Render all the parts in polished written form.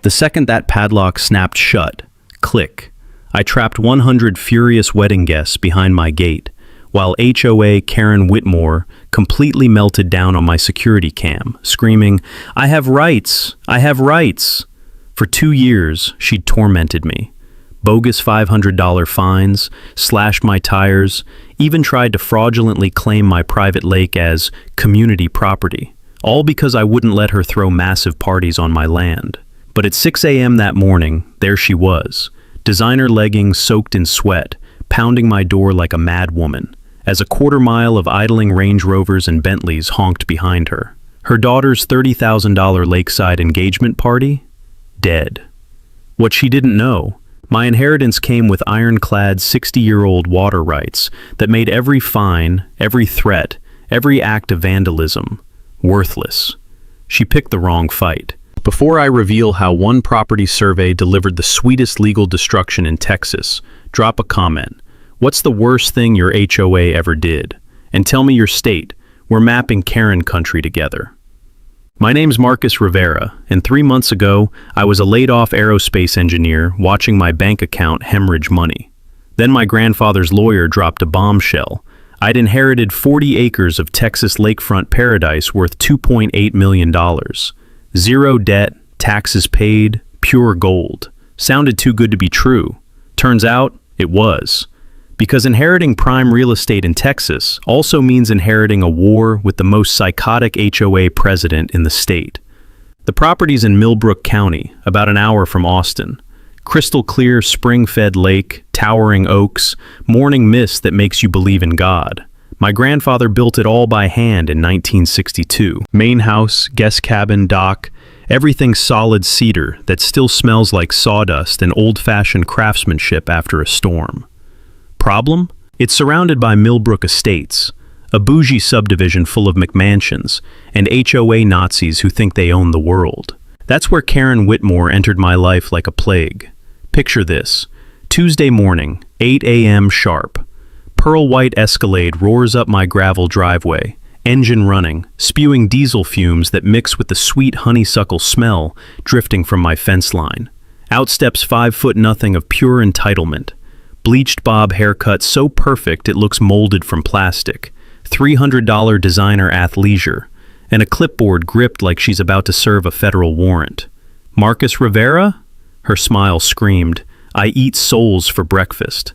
The second that padlock snapped shut, click, I trapped 100 furious wedding guests behind my gate, while HOA Karen Whitmore completely melted down on my security cam, screaming, "I have rights! I have rights!" For 2 years, she'd tormented me. Bogus $500 fines, slashed my tires, even tried to fraudulently claim my private lake as community property, all because I wouldn't let her throw massive parties on my land. But at 6 a.m. that morning, there she was, designer leggings soaked in sweat, pounding my door like a mad woman, as a quarter-mile of idling Range Rovers and Bentleys honked behind her. Her daughter's $30,000 lakeside engagement party? Dead. What she didn't know, my inheritance came with ironclad 60-year-old water rights that made every fine, every threat, every act of vandalism worthless. She picked the wrong fight. Before I reveal how one property survey delivered the sweetest legal destruction in Texas, drop a comment. What's the worst thing your HOA ever did? And tell me your state. We're mapping Karen country together. My name's Marcus Rivera, and 3 months ago, I was a laid-off aerospace engineer watching my bank account hemorrhage money. Then my grandfather's lawyer dropped a bombshell. I'd inherited 40 acres of Texas lakefront paradise worth $2.8 million. Zero debt, taxes paid, pure gold. Sounded too good to be true. Turns out, it was. Because inheriting prime real estate in Texas also means inheriting a war with the most psychotic HOA president in the state. The property's in Millbrook County, about an hour from Austin. Crystal clear, spring-fed lake, towering oaks, morning mist that makes you believe in God. My grandfather built it all by hand in 1962. Main house, guest cabin, dock, everything solid cedar that still smells like sawdust and old-fashioned craftsmanship after a storm. Problem? It's surrounded by Millbrook Estates, a bougie subdivision full of McMansions and HOA Nazis who think they own the world. That's where Karen Whitmore entered my life like a plague. Picture this. Tuesday morning, 8 a.m. sharp. Pearl white Escalade roars up my gravel driveway, engine running, spewing diesel fumes that mix with the sweet honeysuckle smell drifting from my fence line. Out steps 5'0" of pure entitlement. Bleached bob haircut so perfect it looks molded from plastic, $300 designer athleisure, and a clipboard gripped like she's about to serve a federal warrant. Marcus Rivera? Her smile screamed, I eat souls for breakfast.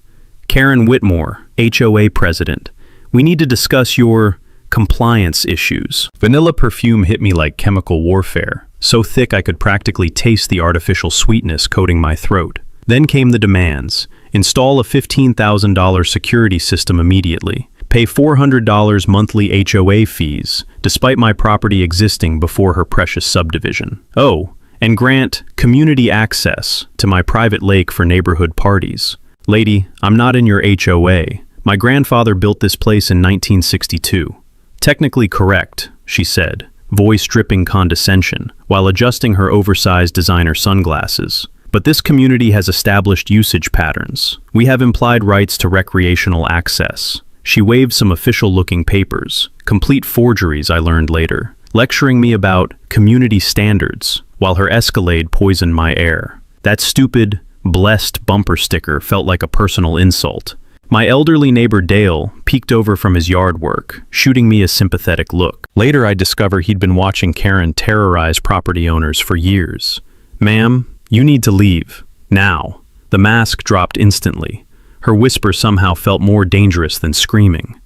Karen Whitmore, HOA president. We need to discuss your compliance issues. Vanilla perfume hit me like chemical warfare, so thick I could practically taste the artificial sweetness coating my throat. Then came the demands. Install a $15,000 security system immediately. Pay $400 monthly HOA fees, despite my property existing before her precious subdivision. Oh, and grant community access to my private lake for neighborhood parties. Lady, I'm not in your HOA. My grandfather built this place in 1962. Technically correct, she said, voice dripping condescension, while adjusting her oversized designer sunglasses. But this community has established usage patterns. We have implied rights to recreational access. She waved some official-looking papers, complete forgeries I learned later, lecturing me about community standards, while her Escalade poisoned my air. That stupid, blessed bumper sticker felt like a personal insult. My elderly neighbor Dale peeked over from his yard work, shooting me a sympathetic look. Later I discover he'd been watching Karen terrorize property owners for years. Ma'am, you need to leave. Now. The mask dropped instantly. Her whisper somehow felt more dangerous than screaming.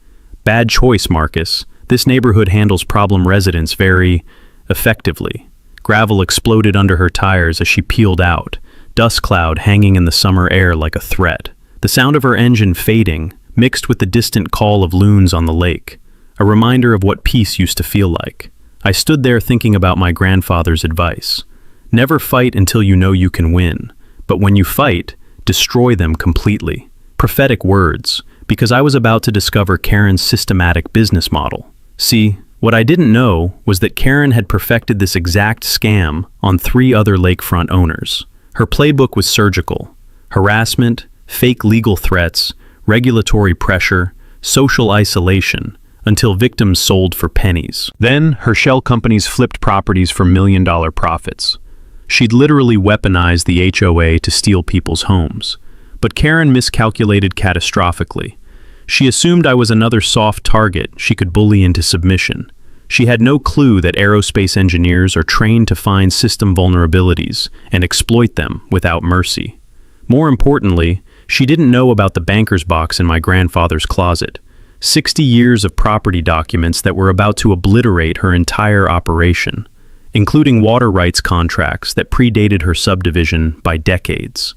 Bad choice, Marcus. This neighborhood handles problem residents very effectively. Gravel exploded under her tires as she peeled out, dust cloud hanging in the summer air like a threat. The sound of her engine fading, mixed with the distant call of loons on the lake, a reminder of what peace used to feel like. I stood there thinking about my grandfather's advice. Never fight until you know you can win, but when you fight, destroy them completely. Prophetic words, because I was about to discover Karen's systematic business model. See, what I didn't know was that Karen had perfected this exact scam on 3 other lakefront owners. Her playbook was surgical. Harassment, fake legal threats, regulatory pressure, social isolation, until victims sold for pennies. Then, her shell companies flipped properties for $1 million profits. She'd literally weaponized the HOA to steal people's homes. But Karen miscalculated catastrophically. She assumed I was another soft target she could bully into submission. She had no clue that aerospace engineers are trained to find system vulnerabilities and exploit them without mercy. More importantly, she didn't know about the banker's box in my grandfather's closet. 60 years of property documents that were about to obliterate her entire operation, including water rights contracts that predated her subdivision by decades.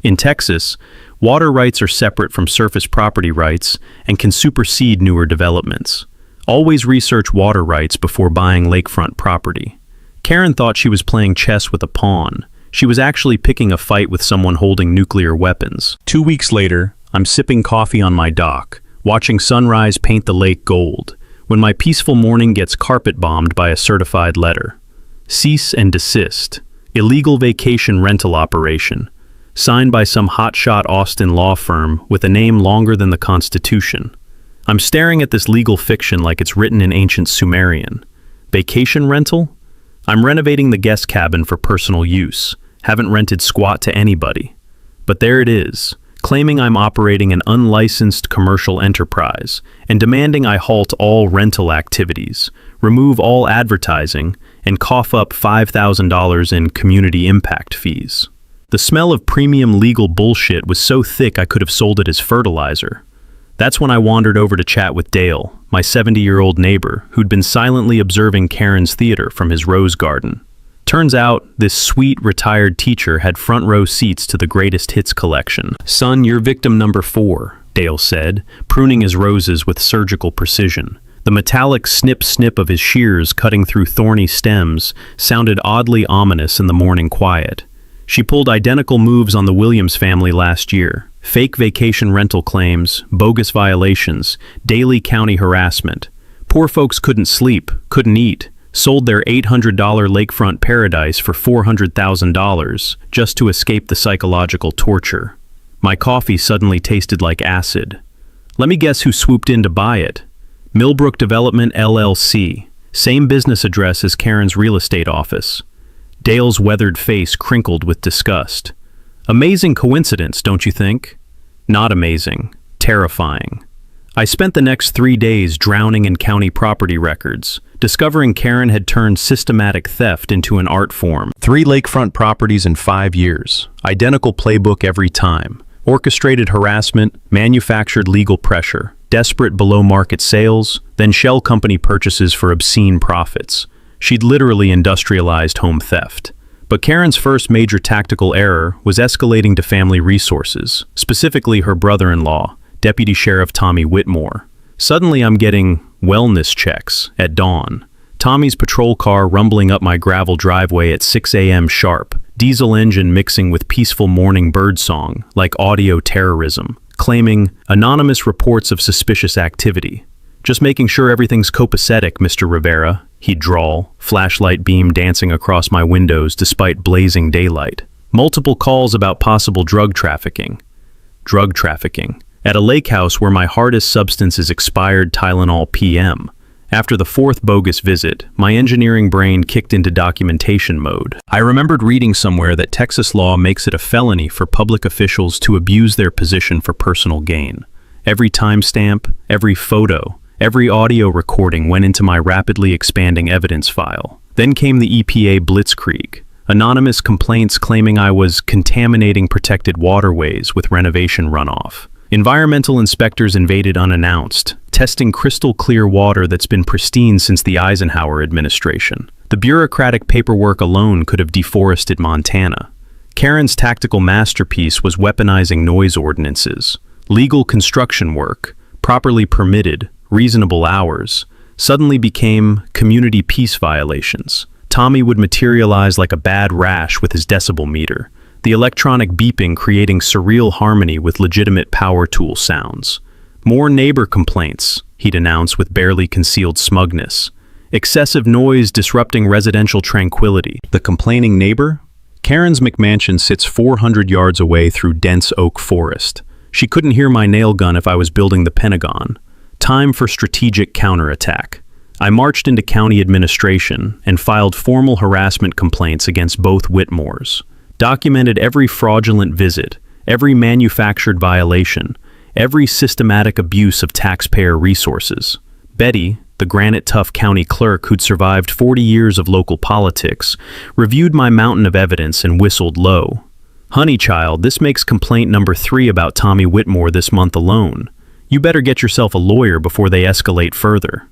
In Texas, water rights are separate from surface property rights and can supersede newer developments. Always research water rights before buying lakefront property. Karen thought she was playing chess with a pawn. She was actually picking a fight with someone holding nuclear weapons. 2 weeks later, I'm sipping coffee on my dock, watching sunrise paint the lake gold, when my peaceful morning gets carpet-bombed by a certified letter. Cease and desist. Illegal vacation rental operation. Signed by some hotshot Austin law firm with a name longer than the Constitution. I'm staring at this legal fiction like it's written in ancient Sumerian. Vacation rental? I'm renovating the guest cabin for personal use. Haven't rented squat to anybody. But there it is, claiming I'm operating an unlicensed commercial enterprise and demanding I halt all rental activities, remove all advertising, and cough up $5,000 in community impact fees. The smell of premium legal bullshit was so thick I could have sold it as fertilizer. That's when I wandered over to chat with Dale, my 70-year-old neighbor, who'd been silently observing Karen's theater from his rose garden. Turns out, this sweet, retired teacher had front-row seats to the greatest hits collection. "Son, you're victim number 4, Dale said, pruning his roses with surgical precision. The metallic snip-snip of his shears cutting through thorny stems sounded oddly ominous in the morning quiet. She pulled identical moves on the Williams family last year. Fake vacation rental claims, bogus violations, daily county harassment. Poor folks couldn't sleep, couldn't eat, sold their $800 lakefront paradise for $400,000 just to escape the psychological torture. My coffee suddenly tasted like acid. Let me guess who swooped in to buy it. Millbrook Development LLC, same business address as Karen's real estate office. Dale's weathered face crinkled with disgust. Amazing coincidence, don't you think? Not amazing. Terrifying. I spent the next 3 days drowning in county property records, discovering Karen had turned systematic theft into an art form. 3 lakefront properties in 5 years. Identical playbook every time. Orchestrated harassment, manufactured legal pressure, desperate below-market sales, then shell company purchases for obscene profits. She'd literally industrialized home theft. But Karen's first major tactical error was escalating to family resources, specifically her brother-in-law, Deputy Sheriff Tommy Whitmore. Suddenly I'm getting wellness checks at dawn. Tommy's patrol car rumbling up my gravel driveway at 6 a.m. sharp, diesel engine mixing with peaceful morning birdsong like audio terrorism, claiming anonymous reports of suspicious activity. Just making sure everything's copacetic, Mr. Rivera, he'd drawl, flashlight beam dancing across my windows despite blazing daylight. Multiple calls about possible drug trafficking. Drug trafficking. At a lake house where my hardest substance is expired Tylenol PM. After the 4th bogus visit, my engineering brain kicked into documentation mode. I remembered reading somewhere that Texas law makes it a felony for public officials to abuse their position for personal gain. Every timestamp, every photo, every audio recording went into my rapidly expanding evidence file. Then came the EPA blitzkrieg. Anonymous complaints claiming I was contaminating protected waterways with renovation runoff. Environmental inspectors invaded unannounced, testing crystal clear water that's been pristine since the Eisenhower administration. The bureaucratic paperwork alone could have deforested Montana. Karen's tactical masterpiece was weaponizing noise ordinances. Legal construction work, properly permitted, reasonable hours, suddenly became community peace violations. Tommy would materialize like a bad rash with his decibel meter, the electronic beeping creating surreal harmony with legitimate power tool sounds. More neighbor complaints, he'd announce with barely concealed smugness. Excessive noise disrupting residential tranquility. The complaining neighbor? Karen's McMansion sits 400 yards away through dense oak forest. She couldn't hear my nail gun if I was building the Pentagon. Time for strategic counterattack. I marched into county administration and filed formal harassment complaints against both Whitmores, documented every fraudulent visit, every manufactured violation, every systematic abuse of taxpayer resources. Betty, the granite-tough county clerk who'd survived 40 years of local politics, reviewed my mountain of evidence and whistled low. "Honey child, this makes complaint number 3 about Tommy Whitmore this month alone. You better get yourself a lawyer before they escalate further."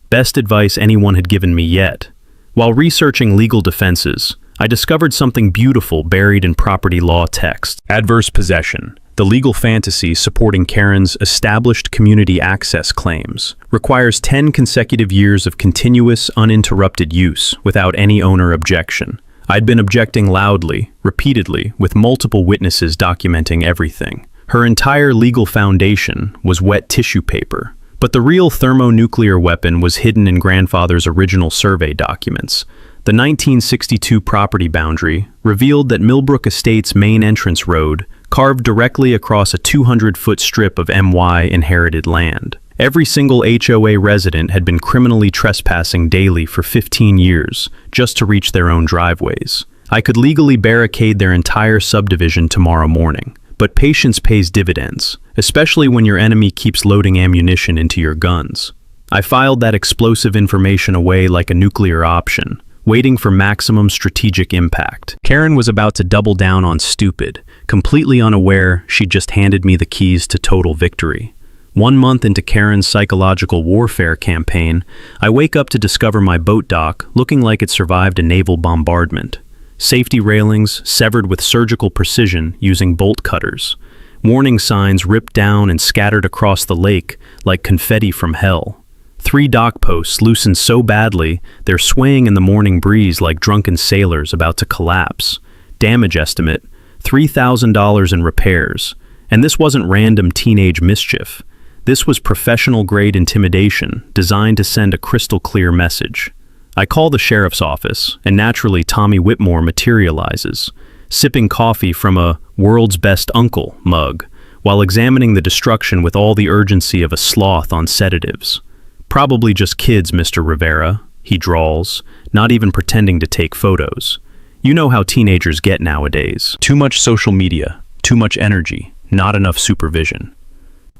Best advice anyone had given me yet. While researching legal defenses, I discovered something beautiful buried in property law text. Adverse possession, the legal fantasy supporting Karen's established community access claims, requires 10 consecutive years of continuous, uninterrupted use without any owner objection. I'd been objecting loudly, repeatedly, with multiple witnesses documenting everything. Her entire legal foundation was wet tissue paper, but the real thermonuclear weapon was hidden in grandfather's original survey documents. The 1962 property boundary revealed that Millbrook Estates' main entrance road carved directly across a 200-foot strip of MY inherited land. Every single HOA resident had been criminally trespassing daily for 15 years just to reach their own driveways. I could legally barricade their entire subdivision tomorrow morning. But patience pays dividends, especially when your enemy keeps loading ammunition into your guns. I filed that explosive information away like a nuclear option, waiting for maximum strategic impact. Karen was about to double down on stupid, completely unaware she'd just handed me the keys to total victory. 1 month into Karen's psychological warfare campaign, I wake up to discover my boat dock looking like it survived a naval bombardment. Safety railings severed with surgical precision using bolt cutters. Warning signs ripped down and scattered across the lake like confetti from hell. 3 dock posts loosened so badly they're swaying in the morning breeze like drunken sailors about to collapse. Damage estimate, $3,000 in repairs. And this wasn't random teenage mischief. This was professional-grade intimidation designed to send a crystal-clear message. I call the sheriff's office, and naturally Tommy Whitmore materializes, sipping coffee from a "world's best uncle" mug, while examining the destruction with all the urgency of a sloth on sedatives. "Probably just kids, Mr. Rivera," he drawls, not even pretending to take photos. "You know how teenagers get nowadays. Too much social media, too much energy, not enough supervision."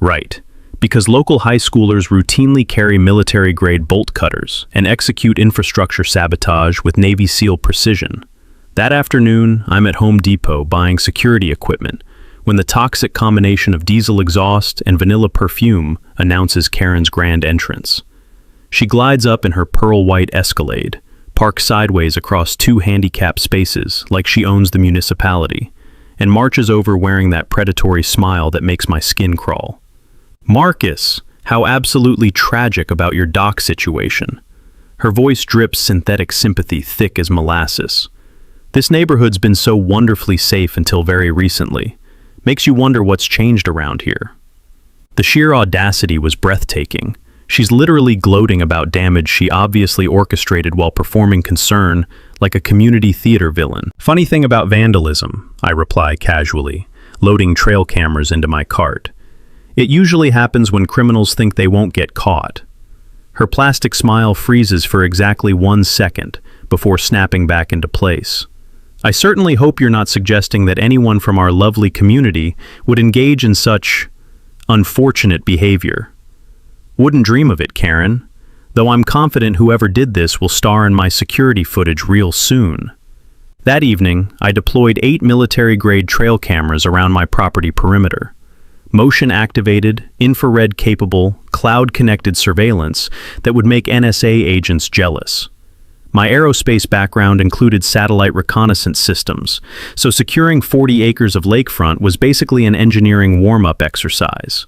Right. Because local high schoolers routinely carry military-grade bolt cutters and execute infrastructure sabotage with Navy SEAL precision. That afternoon, I'm at Home Depot buying security equipment when the toxic combination of diesel exhaust and vanilla perfume announces Karen's grand entrance. She glides up in her pearl-white Escalade, parks sideways across 2 handicapped spaces like she owns the municipality, and marches over wearing that predatory smile that makes my skin crawl. "Marcus, how absolutely tragic about your dock situation." Her voice drips synthetic sympathy thick as molasses. "This neighborhood's been so wonderfully safe until very recently. Makes you wonder what's changed around here." The sheer audacity was breathtaking. She's literally gloating about damage she obviously orchestrated while performing concern like a community theater villain. "Funny thing about vandalism," I reply casually, loading trail cameras into my cart. "It usually happens when criminals think they won't get caught." Her plastic smile freezes for exactly 1 second before snapping back into place. "I certainly hope you're not suggesting that anyone from our lovely community would engage in such unfortunate behavior." "Wouldn't dream of it, Karen, though I'm confident whoever did this will star in my security footage real soon." That evening, I deployed 8 military-grade trail cameras around my property perimeter. Motion-activated, infrared-capable, cloud-connected surveillance that would make NSA agents jealous. My aerospace background included satellite reconnaissance systems, so securing 40 acres of lakefront was basically an engineering warm-up exercise.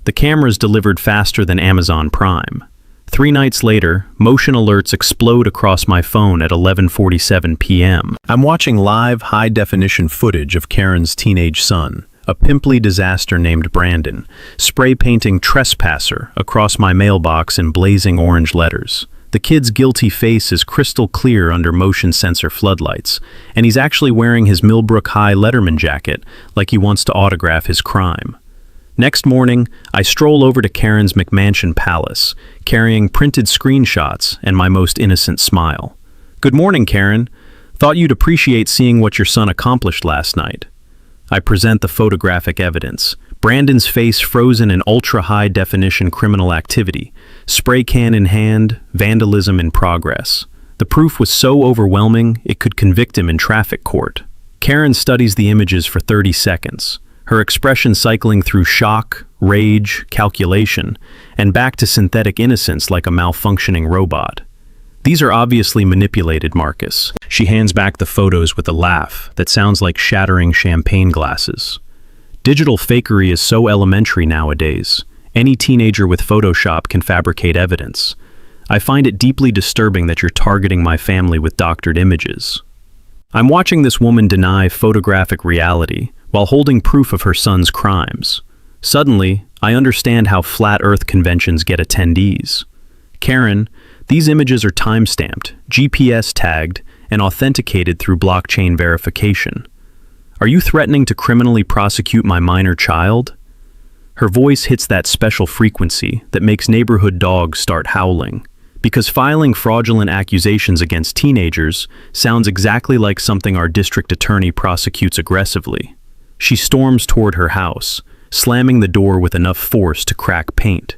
The cameras delivered faster than Amazon Prime. 3 nights later, motion alerts explode across my phone at 11:47 p.m. I'm watching live, high-definition footage of Karen's teenage son, a pimply disaster named Brandon, spray-painting "trespasser" across my mailbox in blazing orange letters. The kid's guilty face is crystal clear under motion sensor floodlights, and he's actually wearing his Millbrook High Letterman jacket like he wants to autograph his crime. Next morning, I stroll over to Karen's McMansion palace, carrying printed screenshots and my most innocent smile. "Good morning, Karen. Thought you'd appreciate seeing what your son accomplished last night." I present the photographic evidence. Brandon's face frozen in ultra-high-definition criminal activity, spray can in hand, vandalism in progress. The proof was so overwhelming, it could convict him in traffic court. Karen studies the images for 30 seconds, her expression cycling through shock, rage, calculation, and back to synthetic innocence like a malfunctioning robot. "These are obviously manipulated, Marcus." She hands back the photos with a laugh that sounds like shattering champagne glasses. Digital fakery is so elementary nowadays. Any teenager with Photoshop can fabricate evidence. I find it deeply disturbing that you're targeting my family with doctored images. I'm watching this woman deny photographic reality while holding proof of her son's crimes. Suddenly, I understand how flat Earth conventions get attendees. "Karen, these images are time-stamped, GPS tagged, and authenticated through blockchain verification. Are you threatening to criminally prosecute my minor child?" Her voice hits that special frequency that makes neighborhood dogs start howling, because filing fraudulent accusations against teenagers sounds exactly like something our district attorney prosecutes aggressively. She storms toward her house, slamming the door with enough force to crack paint.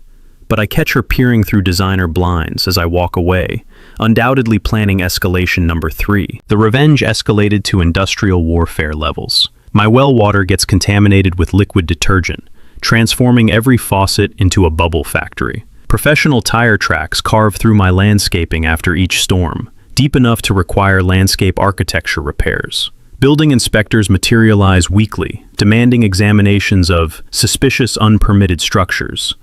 But I catch her peering through designer blinds as I walk away, undoubtedly planning escalation number 3. The revenge escalated to industrial warfare levels. My well water gets contaminated with liquid detergent, transforming every faucet into a bubble factory. Professional tire tracks carve through my landscaping after each storm, deep enough to require landscape architecture repairs. Building inspectors materialize weekly, demanding examinations of suspicious unpermitted structures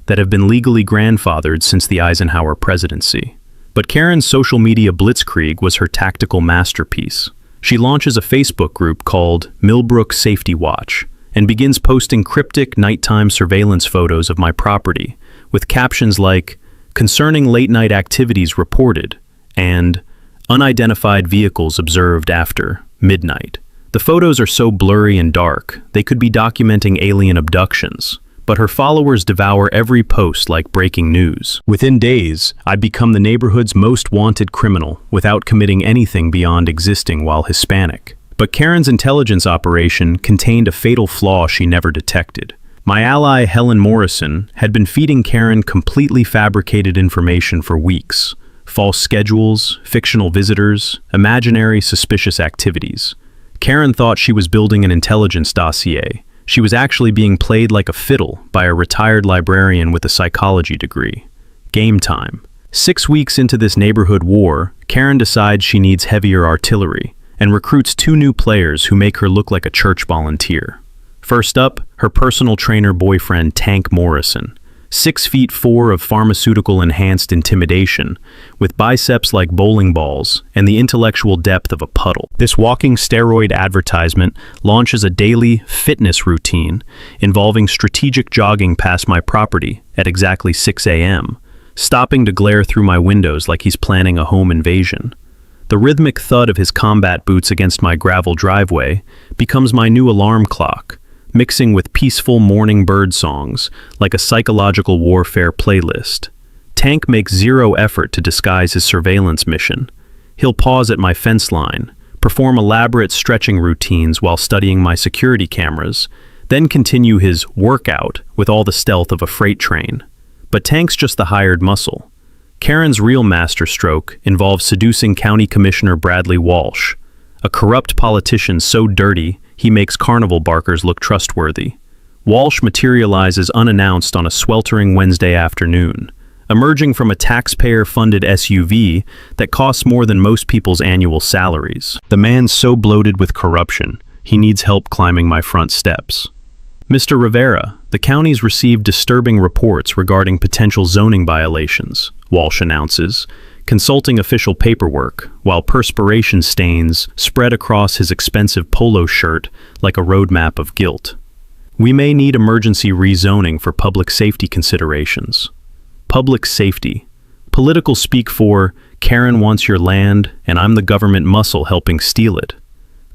that have been legally grandfathered since the Eisenhower presidency. But Karen's social media blitzkrieg was her tactical masterpiece. She launches a Facebook group called Millbrook Safety Watch and begins posting cryptic nighttime surveillance photos of my property with captions like, "Concerning late-night activities reported," and "Unidentified vehicles observed after midnight." The photos are so blurry and dark, they could be documenting alien abductions. But her followers devour every post like breaking news. Within days, I become the neighborhood's most wanted criminal without committing anything beyond existing while Hispanic. But Karen's intelligence operation contained a fatal flaw she never detected. My ally, Helen Morrison, had been feeding Karen completely fabricated information for weeks. False schedules, fictional visitors, imaginary suspicious activities. Karen thought she was building an intelligence dossier. She was actually being played like a fiddle by a retired librarian with a psychology degree. Game time. 6 weeks into this neighborhood war, Karen decides she needs heavier artillery and recruits 2 new players who make her look like a church volunteer. First up, her personal trainer boyfriend Tank Morrison, 6'4" of pharmaceutical-enhanced intimidation, with biceps like bowling balls and the intellectual depth of a puddle. This walking steroid advertisement launches a daily fitness routine involving strategic jogging past my property at exactly 6 a.m., stopping to glare through my windows like he's planning a home invasion. The rhythmic thud of his combat boots against my gravel driveway becomes my new alarm clock, mixing with peaceful morning bird songs like a psychological warfare playlist. Tank makes zero effort to disguise his surveillance mission. He'll pause at my fence line, perform elaborate stretching routines while studying my security cameras, then continue his workout with all the stealth of a freight train. But Tank's just the hired muscle. Karen's real masterstroke involves seducing County Commissioner Bradley Walsh, a corrupt politician so dirty he makes carnival barkers look trustworthy. Walsh materializes unannounced on a sweltering Wednesday afternoon, emerging from a taxpayer-funded SUV that costs more than most people's annual salaries. The man's so bloated with corruption, he needs help climbing my front steps. "Mr. Rivera, the county's received disturbing reports regarding potential zoning violations," Walsh announces, consulting official paperwork, while perspiration stains spread across his expensive polo shirt like a roadmap of guilt. "We may need emergency rezoning for public safety considerations." Public safety. Political speak for, Karen wants your land, and I'm the government muscle helping steal it.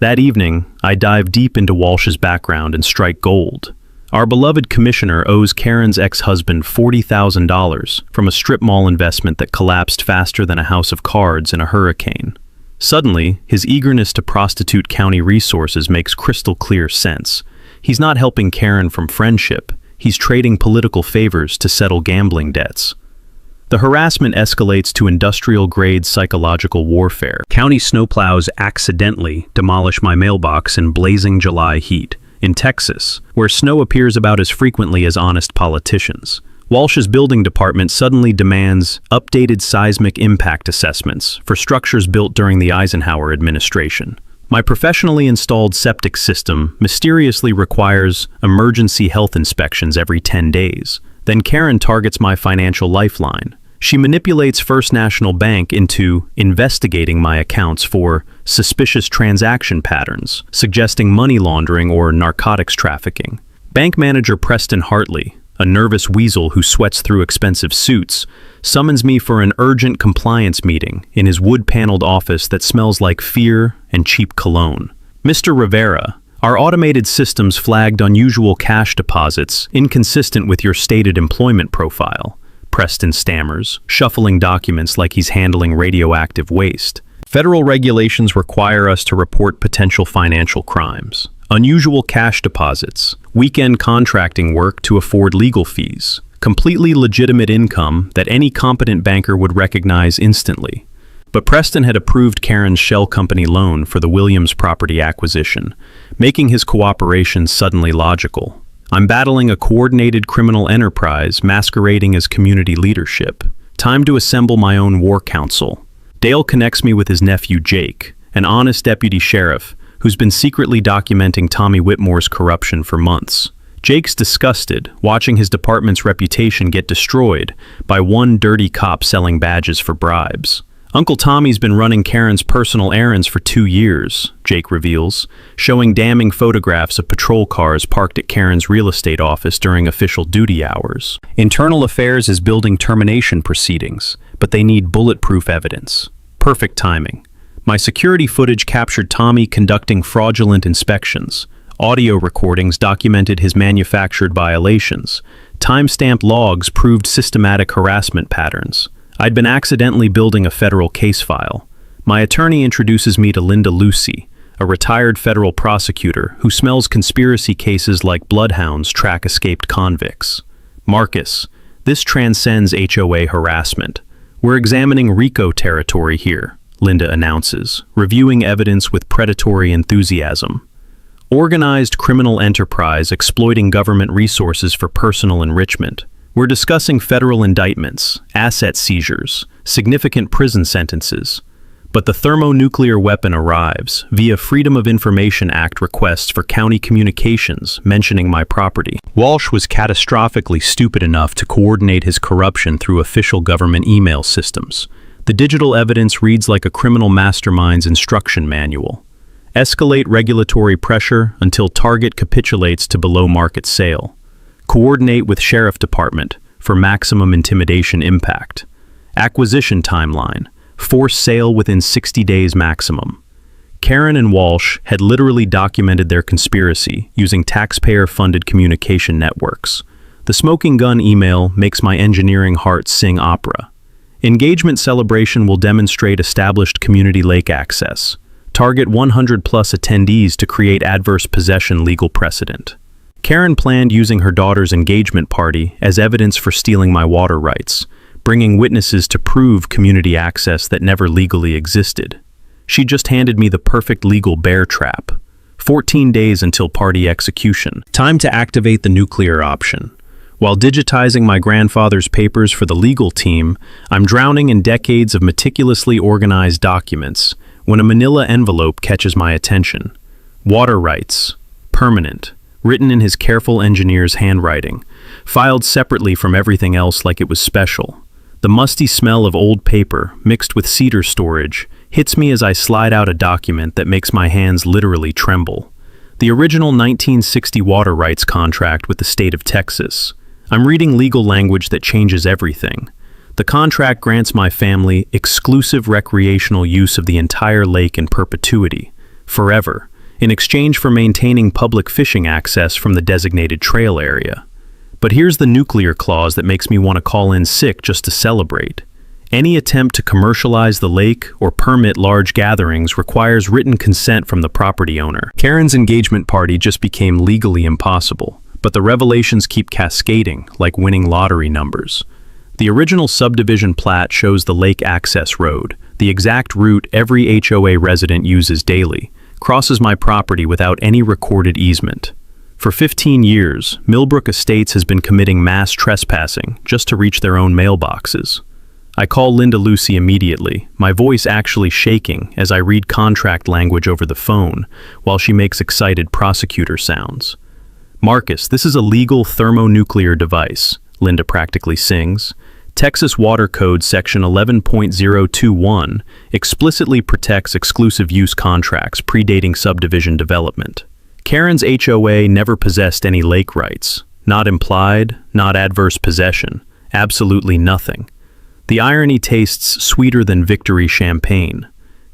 That evening, I dive deep into Walsh's background and strike gold. Our beloved commissioner owes Karen's ex-husband $40,000 from a strip mall investment that collapsed faster than a house of cards in a hurricane. Suddenly, his eagerness to prostitute county resources makes crystal clear sense. He's not helping Karen from friendship. He's trading political favors to settle gambling debts. The harassment escalates to industrial-grade psychological warfare. County snowplows accidentally demolish my mailbox in blazing July heat. In Texas, where snow appears about as frequently as honest politicians, Walsh's building department suddenly demands updated seismic impact assessments for structures built during the Eisenhower administration. My professionally installed septic system mysteriously requires emergency health inspections every 10 days. Then Karen targets my financial lifeline. She manipulates First National Bank into investigating my accounts for suspicious transaction patterns, suggesting money laundering or narcotics trafficking. Bank manager Preston Hartley, a nervous weasel who sweats through expensive suits, summons me for an urgent compliance meeting in his wood-paneled office that smells like fear and cheap cologne. Mr. Rivera, our automated systems flagged unusual cash deposits inconsistent with your stated employment profile. Preston stammers, shuffling documents like he's handling radioactive waste. Federal regulations require us to report potential financial crimes, unusual cash deposits, weekend contracting work to afford legal fees, completely legitimate income that any competent banker would recognize instantly. But Preston had approved Karen's shell company loan for the Williams property acquisition, making his cooperation suddenly logical. I'm battling a coordinated criminal enterprise masquerading as community leadership. Time to assemble my own war council. Dale connects me with his nephew Jake, an honest deputy sheriff who's been secretly documenting Tommy Whitmore's corruption for months. Jake's disgusted, watching his department's reputation get destroyed by one dirty cop selling badges for bribes. Uncle Tommy's been running Karen's personal errands for 2 years, Jake reveals, showing damning photographs of patrol cars parked at Karen's real estate office during official duty hours. Internal Affairs is building termination proceedings, but they need bulletproof evidence. Perfect timing. My security footage captured Tommy conducting fraudulent inspections. Audio recordings documented his manufactured violations. Timestamped logs proved systematic harassment patterns. I'd been accidentally building a federal case file. My attorney introduces me to Linda Lucy, a retired federal prosecutor who smells conspiracy cases like bloodhounds track escaped convicts. Marcus, this transcends HOA harassment. We're examining RICO territory here, Linda announces, reviewing evidence with predatory enthusiasm. Organized criminal enterprise exploiting government resources for personal enrichment. We're discussing federal indictments, asset seizures, significant prison sentences. But the thermonuclear weapon arrives via Freedom of Information Act requests for county communications mentioning my property. Walsh was catastrophically stupid enough to coordinate his corruption through official government email systems. The digital evidence reads like a criminal mastermind's instruction manual. Escalate regulatory pressure until target capitulates to below-market sale. Coordinate with Sheriff Department for maximum intimidation impact. Acquisition timeline. Force sale within 60 days maximum. Karen and Walsh had literally documented their conspiracy using taxpayer-funded communication networks. The smoking gun email makes my engineering heart sing opera. Engagement celebration will demonstrate established community lake access. Target 100+ attendees to create adverse possession legal precedent. Karen planned using her daughter's engagement party as evidence for stealing my water rights, bringing witnesses to prove community access that never legally existed. She just handed me the perfect legal bear trap. 14 days until party execution. Time to activate the nuclear option. While digitizing my grandfather's papers for the legal team, I'm drowning in decades of meticulously organized documents when a manila envelope catches my attention. Water rights. Permanent. Written in his careful engineer's handwriting, filed separately from everything else like it was special. The musty smell of old paper, mixed with cedar storage, hits me as I slide out a document that makes my hands literally tremble. The original 1960 water rights contract with the state of Texas. I'm reading legal language that changes everything. The contract grants my family exclusive recreational use of the entire lake in perpetuity, forever, in exchange for maintaining public fishing access from the designated trail area. But here's the nuclear clause that makes me want to call in sick just to celebrate. Any attempt to commercialize the lake or permit large gatherings requires written consent from the property owner. Karen's engagement party just became legally impossible, but the revelations keep cascading like winning lottery numbers. The original subdivision plat shows the lake access road, the exact route every HOA resident uses daily, crosses my property without any recorded easement. For 15 years, Millbrook Estates has been committing mass trespassing just to reach their own mailboxes. I call Linda Lucy immediately, my voice actually shaking as I read contract language over the phone, while she makes excited prosecutor sounds. "Marcus, this is a legal thermonuclear device," Linda practically sings. "Texas Water Code Section 11.021 explicitly protects exclusive use contracts predating subdivision development. Karen's HOA never possessed any lake rights. Not implied, not adverse possession, absolutely nothing. The irony tastes sweeter than victory champagne.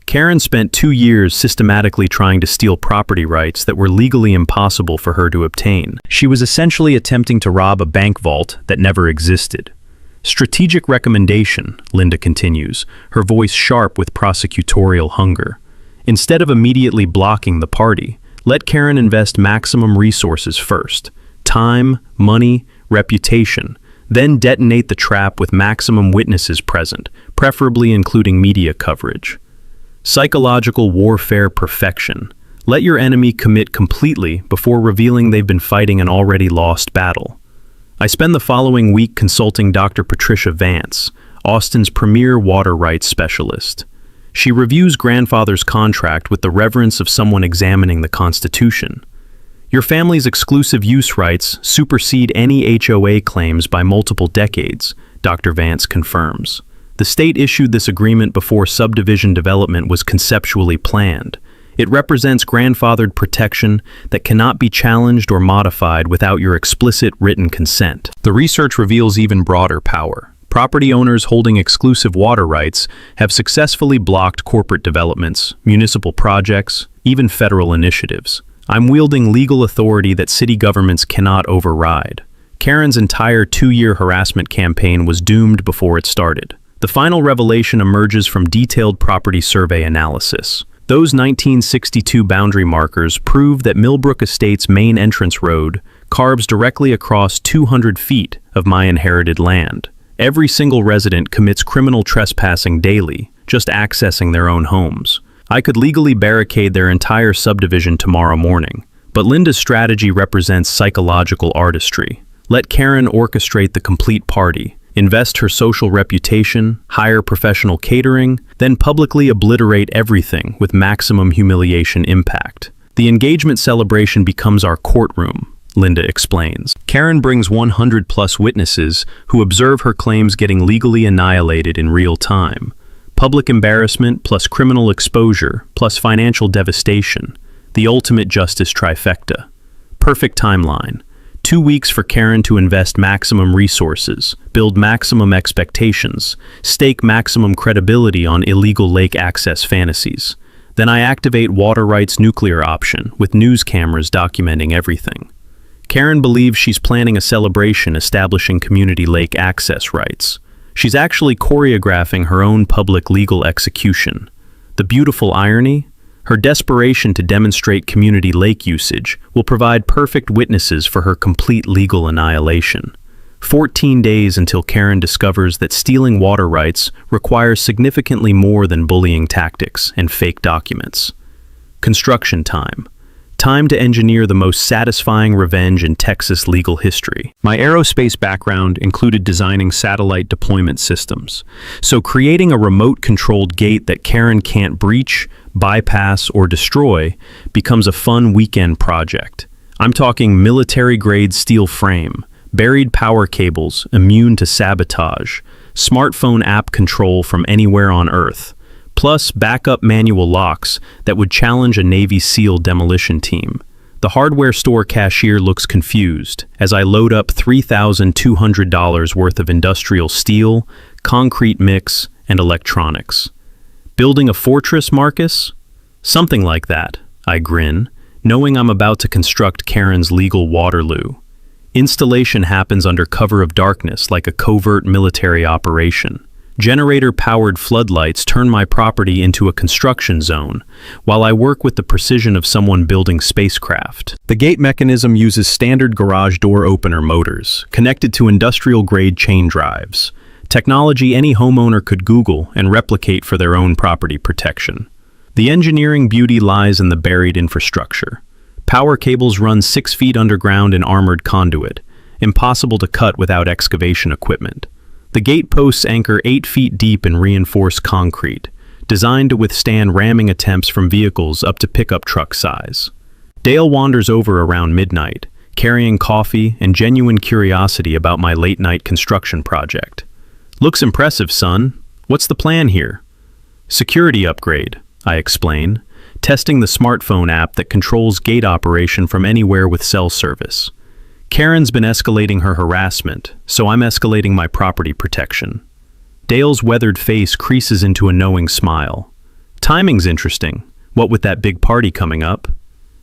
Karen spent 2 years systematically trying to steal property rights that were legally impossible for her to obtain. She was essentially attempting to rob a bank vault that never existed. Strategic recommendation," Linda continues, her voice sharp with prosecutorial hunger. "Instead of immediately blocking the party, let Karen invest maximum resources first. Time, money, reputation. Then detonate the trap with maximum witnesses present, preferably including media coverage. Psychological warfare perfection. Let your enemy commit completely before revealing they've been fighting an already lost battle." I spend the following week consulting Dr. Patricia Vance, Austin's premier water rights specialist. She reviews grandfather's contract with the reverence of someone examining the Constitution. "Your family's exclusive use rights supersede any HOA claims by multiple decades," Dr. Vance confirms. "The state issued this agreement before subdivision development was conceptually planned. It represents grandfathered protection that cannot be challenged or modified without your explicit written consent." The research reveals even broader power. Property owners holding exclusive water rights have successfully blocked corporate developments, municipal projects, even federal initiatives. I'm wielding legal authority that city governments cannot override. Karen's entire 2-year harassment campaign was doomed before it started. The final revelation emerges from detailed property survey analysis. Those 1962 boundary markers prove that Millbrook Estates' main entrance road carves directly across 200 feet of my inherited land. Every single resident commits criminal trespassing daily, just accessing their own homes. I could legally barricade their entire subdivision tomorrow morning, but Linda's strategy represents psychological artistry. Let Karen orchestrate the complete party, invest her social reputation, hire professional catering, then publicly obliterate everything with maximum humiliation impact. The engagement celebration becomes our courtroom, Linda explains. Karen brings 100+ witnesses who observe her claims getting legally annihilated in real time. Public embarrassment plus criminal exposure plus financial devastation. The ultimate justice trifecta. Perfect timeline. 2 weeks for Karen to invest maximum resources, build maximum expectations, stake maximum credibility on illegal lake access fantasies. Then I activate water rights nuclear option with news cameras documenting everything. Karen believes she's planning a celebration establishing community lake access rights. She's actually choreographing her own public legal execution. The beautiful irony? Her desperation to demonstrate community lake usage will provide perfect witnesses for her complete legal annihilation. 14 days until Karen discovers that stealing water rights requires significantly more than bullying tactics and fake documents. Construction time. Time to engineer the most satisfying revenge in Texas legal history. My aerospace background included designing satellite deployment systems, so creating a remote-controlled gate that Karen can't breach, bypass, or destroy becomes a fun weekend project. I'm talking military-grade steel frame, buried power cables immune to sabotage, smartphone app control from anywhere on Earth, plus backup manual locks that would challenge a Navy SEAL demolition team. The hardware store cashier looks confused as I load up $3,200 worth of industrial steel, concrete mix, and electronics. Building a fortress, Marcus? Something like that, I grin, knowing I'm about to construct Karen's legal Waterloo. Installation happens under cover of darkness like a covert military operation. Generator-powered floodlights turn my property into a construction zone, while I work with the precision of someone building spacecraft. The gate mechanism uses standard garage door opener motors, connected to industrial-grade chain drives. Technology any homeowner could Google and replicate for their own property protection. The engineering beauty lies in the buried infrastructure. Power cables run 6 feet underground in armored conduit, impossible to cut without excavation equipment. The gate posts anchor 8 feet deep in reinforced concrete, designed to withstand ramming attempts from vehicles up to pickup truck size. Dale wanders over around midnight, carrying coffee and genuine curiosity about my late-night construction project. "Looks impressive, son. What's the plan here?" "Security upgrade," I explain, testing the smartphone app that controls gate operation from anywhere with cell service. Karen's been escalating her harassment, so I'm escalating my property protection. Dale's weathered face creases into a knowing smile. "Timing's interesting. What with that big party coming up?"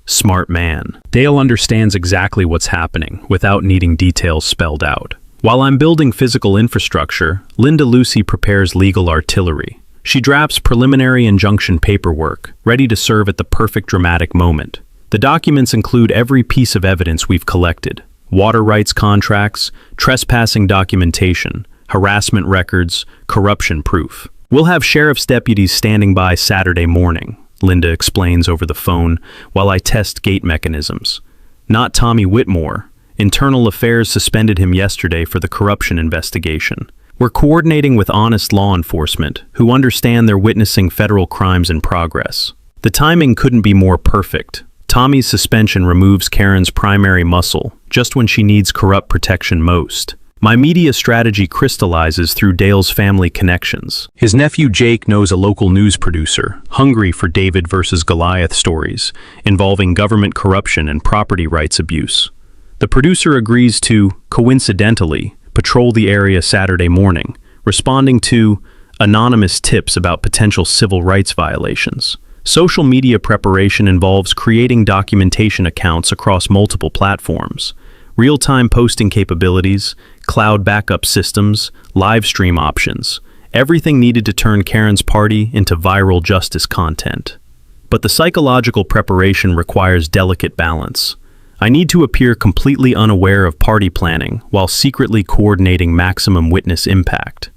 Smart man. Dale understands exactly what's happening without needing details spelled out. While I'm building physical infrastructure, Linda Lucy prepares legal artillery. She drafts preliminary injunction paperwork, ready to serve at the perfect dramatic moment. The documents include every piece of evidence we've collected: water rights contracts, trespassing documentation, harassment records, corruption proof. "We'll have sheriff's deputies standing by Saturday morning," Linda explains over the phone while I test gate mechanisms. "Not Tommy Whitmore. Internal Affairs suspended him yesterday for the corruption investigation. We're coordinating with honest law enforcement who understand they're witnessing federal crimes in progress." The timing couldn't be more perfect. Tommy's suspension removes Karen's primary muscle, just when she needs corrupt protection most. My media strategy crystallizes through Dale's family connections. His nephew Jake knows a local news producer, hungry for David versus Goliath stories, involving government corruption and property rights abuse. The producer agrees to, coincidentally, patrol the area Saturday morning, responding to anonymous tips about potential civil rights violations. Social media preparation involves creating documentation accounts across multiple platforms, real-time posting capabilities, cloud backup systems, live stream options, everything needed to turn Karen's party into viral justice content. But the psychological preparation requires delicate balance. I need to appear completely unaware of party planning while secretly coordinating maximum witness impact.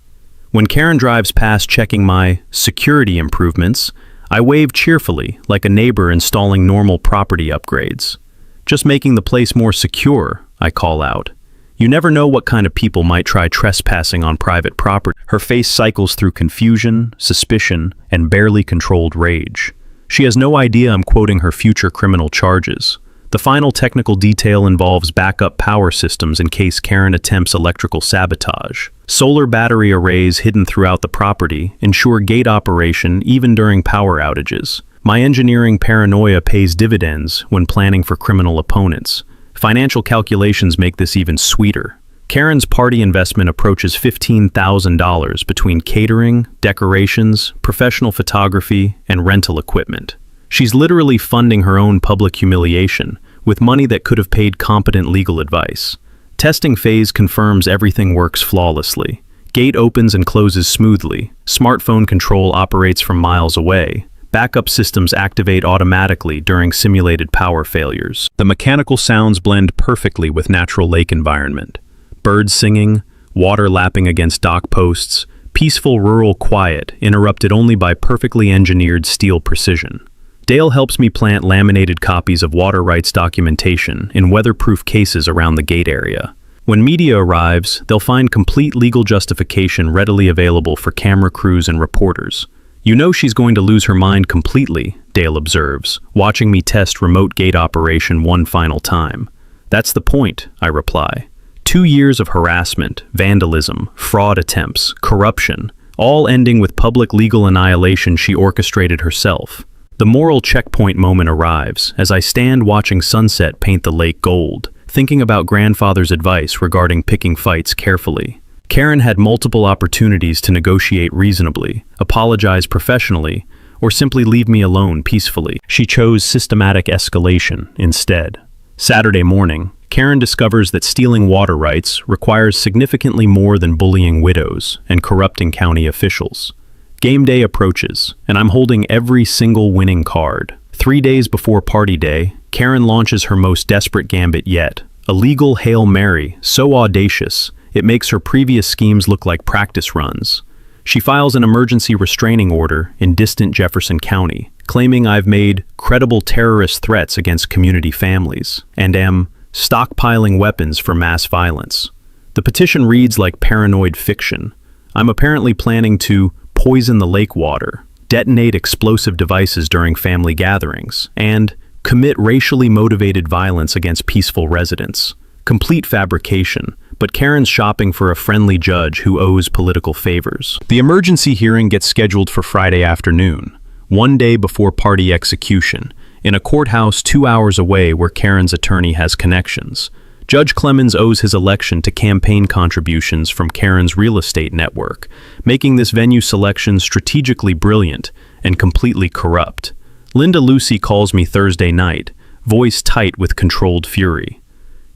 When Karen drives past checking my security improvements, I wave cheerfully like a neighbor installing normal property upgrades. "Just making the place more secure," I call out. "You never know what kind of people might try trespassing on private property." Her face cycles through confusion, suspicion, and barely controlled rage. She has no idea I'm quoting her future criminal charges. The final technical detail involves backup power systems in case Karen attempts electrical sabotage. Solar battery arrays hidden throughout the property ensure gate operation even during power outages. My engineering paranoia pays dividends when planning for criminal opponents. Financial calculations make this even sweeter. Karen's party investment approaches $15,000 between catering, decorations, professional photography, and rental equipment. She's literally funding her own public humiliation with money that could have paid competent legal advice. Testing phase confirms everything works flawlessly. Gate opens and closes smoothly. Smartphone control operates from miles away. Backup systems activate automatically during simulated power failures. The mechanical sounds blend perfectly with natural lake environment. Birds singing, water lapping against dock posts, peaceful rural quiet interrupted only by perfectly engineered steel precision. Dale helps me plant laminated copies of water rights documentation in weatherproof cases around the gate area. When media arrives, they'll find complete legal justification readily available for camera crews and reporters. "You know she's going to lose her mind completely," Dale observes, watching me test remote gate operation one final time. "That's the point," I reply. 2 years of harassment, vandalism, fraud attempts, corruption, all ending with public legal annihilation she orchestrated herself. The moral checkpoint moment arrives as I stand watching sunset paint the lake gold, thinking about grandfather's advice regarding picking fights carefully. Karen had multiple opportunities to negotiate reasonably, apologize professionally, or simply leave me alone peacefully. She chose systematic escalation instead. Saturday morning, Karen discovers that stealing water rights requires significantly more than bullying widows and corrupting county officials. Game day approaches, and I'm holding every single winning card. 3 days before party day, Karen launches her most desperate gambit yet, a legal Hail Mary so audacious it makes her previous schemes look like practice runs. She files an emergency restraining order in distant Jefferson County, claiming I've made credible terrorist threats against community families and am stockpiling weapons for mass violence. The petition reads like paranoid fiction. I'm apparently planning to poison the lake water, detonate explosive devices during family gatherings, and commit racially motivated violence against peaceful residents. Complete fabrication, but Karen's shopping for a friendly judge who owes political favors. The emergency hearing gets scheduled for Friday afternoon, 1 day before party execution, in a courthouse 2 hours away where Karen's attorney has connections. Judge Clemens owes his election to campaign contributions from Karen's real estate network, making this venue selection strategically brilliant and completely corrupt. Linda Lucy calls me Thursday night, voice tight with controlled fury.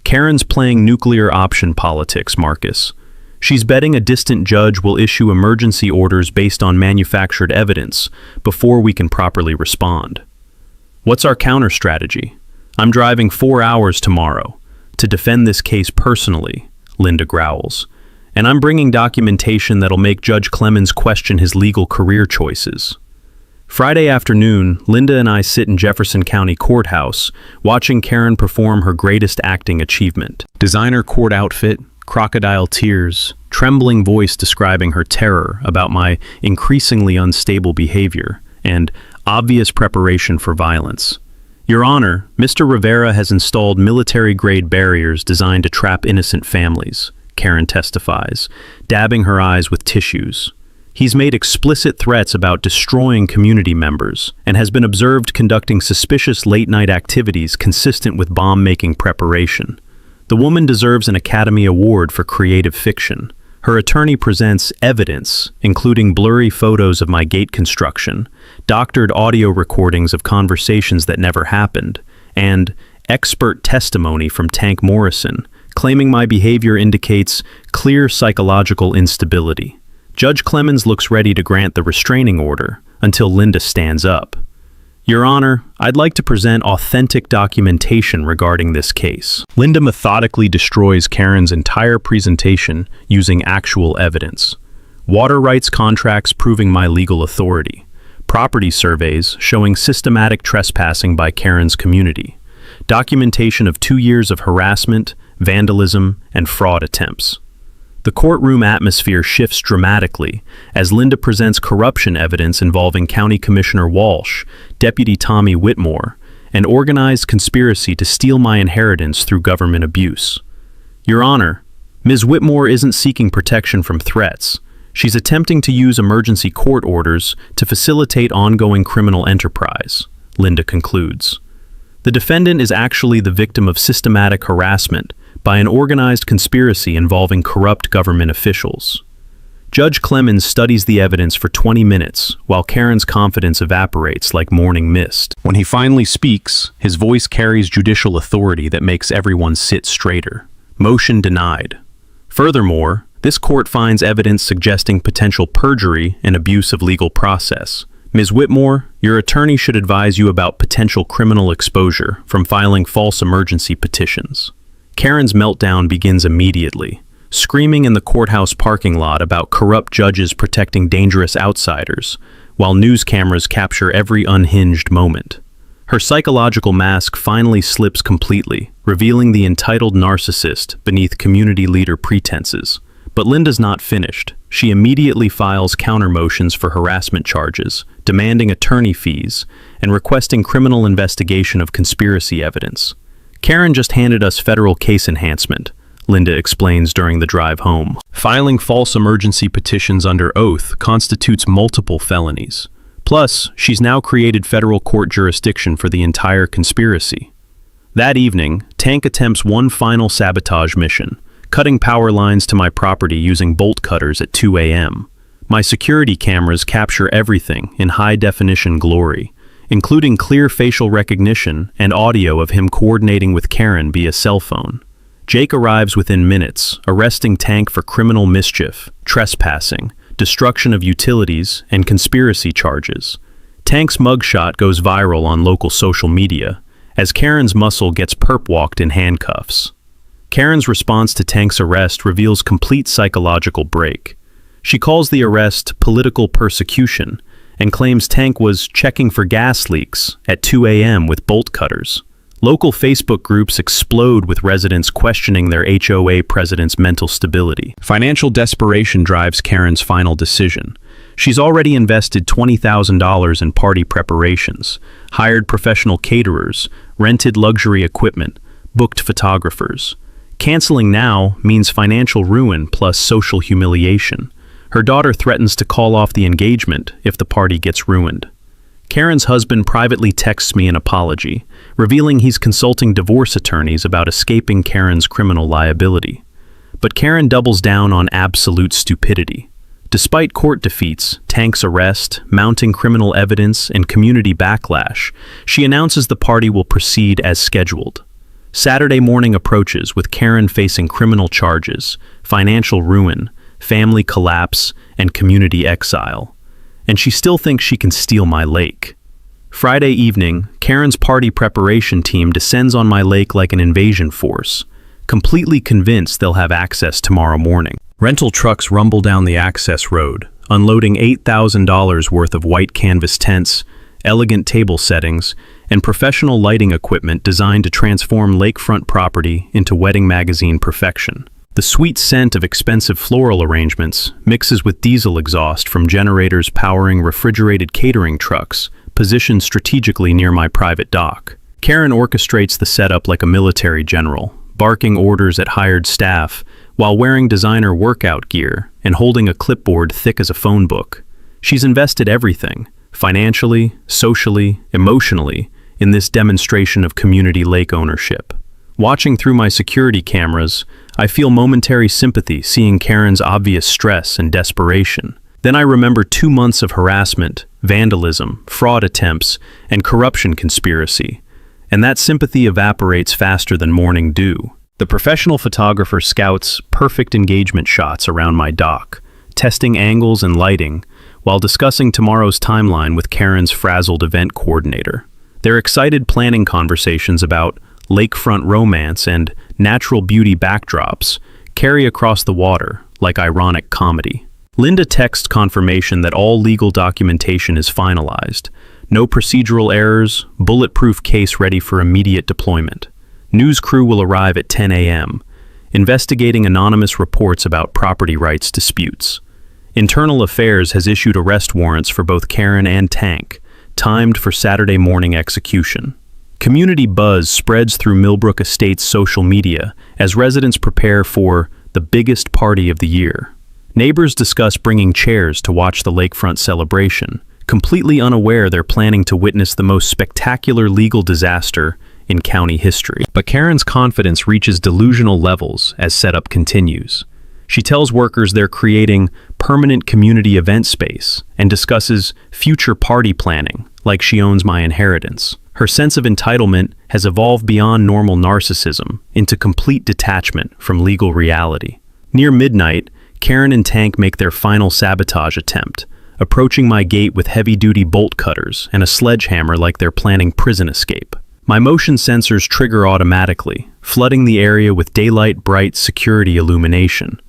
Karen's playing nuclear option politics, Marcus. She's betting a distant judge will issue emergency orders based on manufactured evidence before we can properly respond. What's our counter strategy? I'm driving 4 hours tomorrow to defend this case personally, Linda growls. And I'm bringing documentation that'll make Judge Clemens question his legal career choices. Friday afternoon, Linda and I sit in Jefferson County Courthouse, watching Karen perform her greatest acting achievement. Designer court outfit, crocodile tears, trembling voice describing her terror about my increasingly unstable behavior, and obvious preparation for violence. Your Honor, Mr. Rivera has installed military-grade barriers designed to trap innocent families, Karen testifies, dabbing her eyes with tissues. He's made explicit threats about destroying community members and has been observed conducting suspicious late-night activities consistent with bomb-making preparation. The woman deserves an Academy Award for creative fiction. Her attorney presents evidence, including blurry photos of my gate construction, doctored audio recordings of conversations that never happened, and expert testimony from Tank Morrison, claiming my behavior indicates clear psychological instability. Judge Clemens looks ready to grant the restraining order until Linda stands up. Your Honor, I'd like to present authentic documentation regarding this case. Linda methodically destroys Karen's entire presentation using actual evidence. Water rights contracts proving my legal authority. Property surveys showing systematic trespassing by Karen's community. Documentation of 2 years of harassment, vandalism, and fraud attempts. The courtroom atmosphere shifts dramatically as Linda presents corruption evidence involving County Commissioner Walsh, Deputy Tommy Whitmore, and organized conspiracy to steal my inheritance through government abuse. Your Honor, Ms. Whitmore isn't seeking protection from threats. She's attempting to use emergency court orders to facilitate ongoing criminal enterprise, Linda concludes. The defendant is actually the victim of systematic harassment by an organized conspiracy involving corrupt government officials. Judge Clemens studies the evidence for 20 minutes while Karen's confidence evaporates like morning mist. When he finally speaks, his voice carries judicial authority that makes everyone sit straighter. Motion denied. Furthermore, this court finds evidence suggesting potential perjury and abuse of legal process. Ms. Whitmore, your attorney should advise you about potential criminal exposure from filing false emergency petitions. Karen's meltdown begins immediately, screaming in the courthouse parking lot about corrupt judges protecting dangerous outsiders, while news cameras capture every unhinged moment. Her psychological mask finally slips completely, revealing the entitled narcissist beneath community leader pretenses. But Linda's not finished. She immediately files counter-motions for harassment charges, demanding attorney fees, and requesting criminal investigation of conspiracy evidence. Karen just handed us federal case enhancement, Linda explains during the drive home. Filing false emergency petitions under oath constitutes multiple felonies. Plus, she's now created federal court jurisdiction for the entire conspiracy. That evening, Tank attempts one final sabotage mission, cutting power lines to my property using bolt cutters at 2 a.m. My security cameras capture everything in high-definition glory, including clear facial recognition and audio of him coordinating with Karen via cell phone. Jake arrives within minutes, arresting Tank for criminal mischief, trespassing, destruction of utilities, and conspiracy charges. Tank's mugshot goes viral on local social media, as Karen's muscle gets perp-walked in handcuffs. Karen's response to Tank's arrest reveals complete psychological break. She calls the arrest political persecution and claims Tank was checking for gas leaks at 2 a.m. with bolt cutters. Local Facebook groups explode with residents questioning their HOA president's mental stability. Financial desperation drives Karen's final decision. She's already invested $20,000 in party preparations, hired professional caterers, rented luxury equipment, booked photographers. Canceling now means financial ruin plus social humiliation. Her daughter threatens to call off the engagement if the party gets ruined. Karen's husband privately texts me an apology, revealing he's consulting divorce attorneys about escaping Karen's criminal liability. But Karen doubles down on absolute stupidity. Despite court defeats, Tank's arrest, mounting criminal evidence, and community backlash, she announces the party will proceed as scheduled. Saturday morning approaches with Karen facing criminal charges, financial ruin, family collapse, and community exile. And she still thinks she can steal my lake. Friday evening, Karen's party preparation team descends on my lake like an invasion force, completely convinced they'll have access tomorrow morning. Rental trucks rumble down the access road, unloading $8,000 worth of white canvas tents, elegant table settings, and professional lighting equipment designed to transform lakefront property into wedding magazine perfection. The sweet scent of expensive floral arrangements mixes with diesel exhaust from generators powering refrigerated catering trucks positioned strategically near my private dock. Karen orchestrates the setup like a military general, barking orders at hired staff while wearing designer workout gear and holding a clipboard thick as a phone book. She's invested everything, financially, socially, emotionally, in this demonstration of community lake ownership. Watching through my security cameras, I feel momentary sympathy seeing Karen's obvious stress and desperation. Then I remember 2 months of harassment, vandalism, fraud attempts, and corruption conspiracy, and that sympathy evaporates faster than morning dew. The professional photographer scouts perfect engagement shots around my dock, testing angles and lighting, while discussing tomorrow's timeline with Karen's frazzled event coordinator. Their excited planning conversations about lakefront romance and natural beauty backdrops carry across the water like ironic comedy. Linda texts confirmation that all legal documentation is finalized. No procedural errors, bulletproof case ready for immediate deployment. News crew will arrive at 10 a.m., investigating anonymous reports about property rights disputes. Internal Affairs has issued arrest warrants for both Karen and Tank, timed for Saturday morning execution. Community buzz spreads through Millbrook Estates social media as residents prepare for the biggest party of the year. Neighbors discuss bringing chairs to watch the lakefront celebration, completely unaware they're planning to witness the most spectacular legal disaster in county history. But Karen's confidence reaches delusional levels as setup continues. She tells workers they're creating permanent community event space and discusses future party planning like she owns my inheritance. Her sense of entitlement has evolved beyond normal narcissism into complete detachment from legal reality. Near midnight, Karen and Tank make their final sabotage attempt, approaching my gate with heavy-duty bolt cutters and a sledgehammer like they're planning prison escape. My motion sensors trigger automatically, flooding the area with daylight-bright security illumination.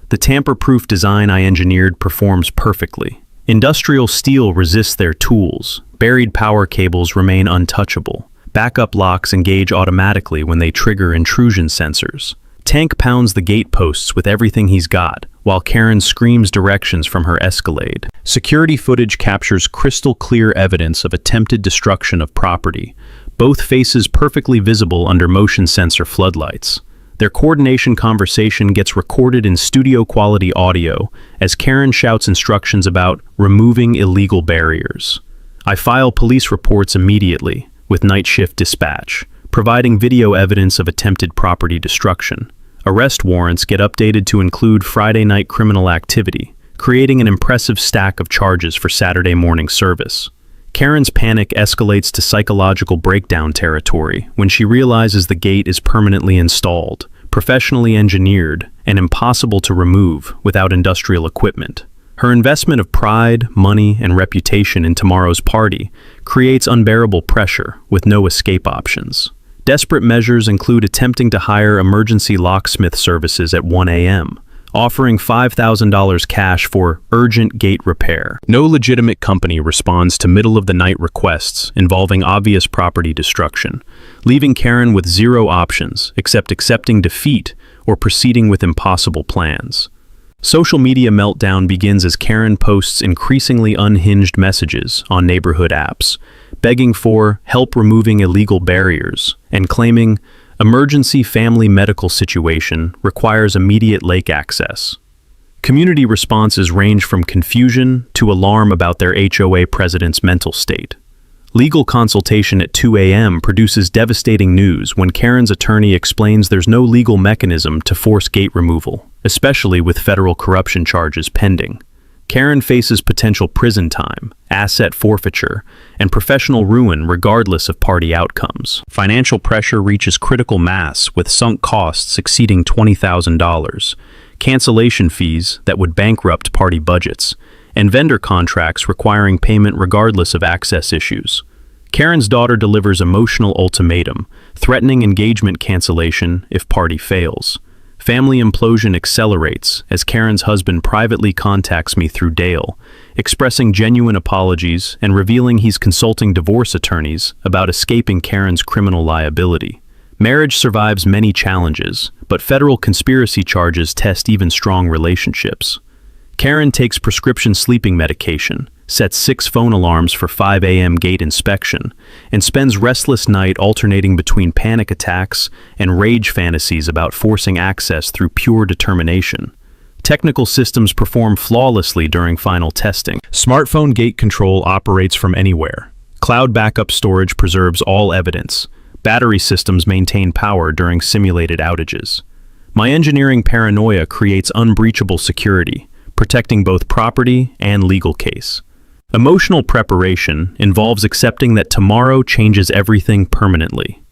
The tamper-proof design I engineered performs perfectly. Industrial steel resists their tools. Buried power cables remain untouchable. Backup locks engage automatically when they trigger intrusion sensors. Tank pounds the gate posts with everything he's got, while Karen screams directions from her Escalade. Security footage captures crystal clear evidence of attempted destruction of property, both faces perfectly visible under motion sensor floodlights. Their coordination conversation gets recorded in studio-quality audio as Karen shouts instructions about removing illegal barriers. I file police reports immediately with night shift dispatch, providing video evidence of attempted property destruction. Arrest warrants get updated to include Friday night criminal activity, creating an impressive stack of charges for Saturday morning service. Karen's panic escalates to psychological breakdown territory when she realizes the gate is permanently installed, professionally engineered, and impossible to remove without industrial equipment. Her investment of pride, money, and reputation in tomorrow's party creates unbearable pressure with no escape options. Desperate measures include attempting to hire emergency locksmith services at 1 a.m., offering $5,000 cash for urgent gate repair. No legitimate company responds to middle-of-the-night requests involving obvious property destruction, leaving Karen with zero options except accepting defeat or proceeding with impossible plans. Social media meltdown begins as Karen posts increasingly unhinged messages on neighborhood apps, begging for help removing illegal barriers and claiming emergency family medical situation requires immediate lake access. Community responses range from confusion to alarm about their HOA president's mental state. Legal consultation at 2 a.m. produces devastating news when Karen's attorney explains there's no legal mechanism to force gate removal, especially with federal corruption charges pending. Karen faces potential prison time, asset forfeiture, and professional ruin regardless of party outcomes. Financial pressure reaches critical mass with sunk costs exceeding $20,000, cancellation fees that would bankrupt party budgets, and vendor contracts requiring payment regardless of access issues. Karen's daughter delivers emotional ultimatum, threatening engagement cancellation if party fails. Family implosion accelerates as Karen's husband privately contacts me through Dale, expressing genuine apologies and revealing he's consulting divorce attorneys about escaping Karen's criminal liability. Marriage survives many challenges, but federal conspiracy charges test even strong relationships. Karen takes prescription sleeping medication, sets 6 phone alarms for 5 a.m. gate inspection, and spends restless night alternating between panic attacks and rage fantasies about forcing access through pure determination. Technical systems perform flawlessly during final testing. Smartphone gate control operates from anywhere. Cloud backup storage preserves all evidence. Battery systems maintain power during simulated outages. My engineering paranoia creates unbreachable security, protecting both property and legal case. Emotional preparation involves accepting that tomorrow changes everything permanently.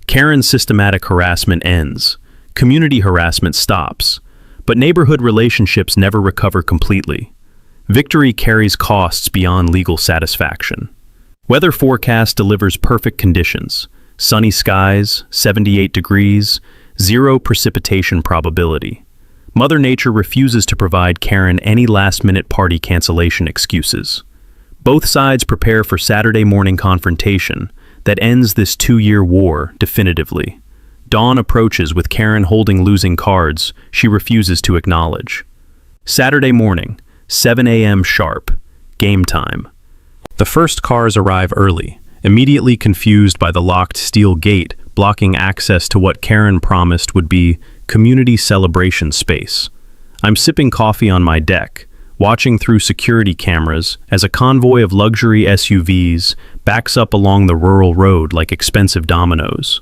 Karen's systematic harassment ends. Community harassment stops. But neighborhood relationships never recover completely. Victory carries costs beyond legal satisfaction. Weather forecast delivers perfect conditions. Sunny skies, 78 degrees, 0 precipitation probability. Mother Nature refuses to provide Karen any last-minute party cancellation excuses. Both sides prepare for Saturday morning confrontation that ends this 2-year war definitively. Dawn approaches with Karen holding losing cards she refuses to acknowledge. Saturday morning, 7 a.m. sharp, game time. The first cars arrive early, immediately confused by the locked steel gate blocking access to what Karen promised would be community celebration space. I'm sipping coffee on my deck, watching through security cameras as a convoy of luxury SUVs backs up along the rural road like expensive dominoes.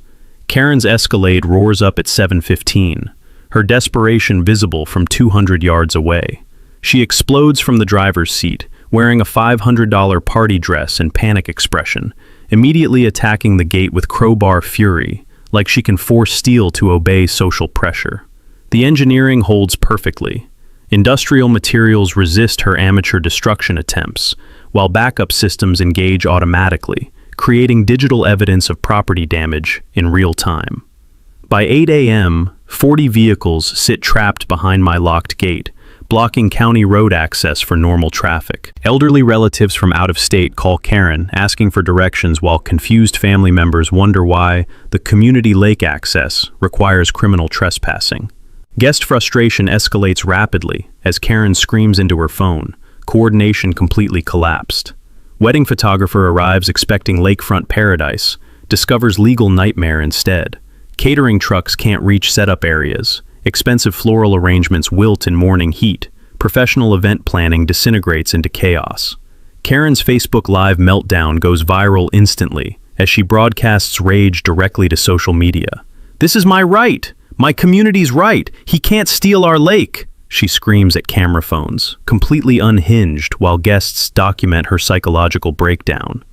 Karen's Escalade roars up at 7:15, her desperation visible from 200 yards away. She explodes from the driver's seat, wearing a $500 party dress and panic expression, immediately attacking the gate with crowbar fury, like she can force steel to obey social pressure. The engineering holds perfectly. Industrial materials resist her amateur destruction attempts, while backup systems engage automatically, creating digital evidence of property damage in real time. By 8 a.m., 40 vehicles sit trapped behind my locked gate, blocking county road access for normal traffic. Elderly relatives from out of state call Karen, asking for directions, while confused family members wonder why the community lake access requires criminal trespassing. Guest frustration escalates rapidly as Karen screams into her phone, coordination completely collapsed. Wedding photographer arrives expecting lakefront paradise, discovers legal nightmare instead. Catering trucks can't reach setup areas. Expensive floral arrangements wilt in morning heat. Professional event planning disintegrates into chaos. Karen's Facebook Live meltdown goes viral instantly as she broadcasts rage directly to social media. "This is my right! My community's right! He can't steal our lake!" she screams at camera phones, completely unhinged while guests document her psychological breakdown.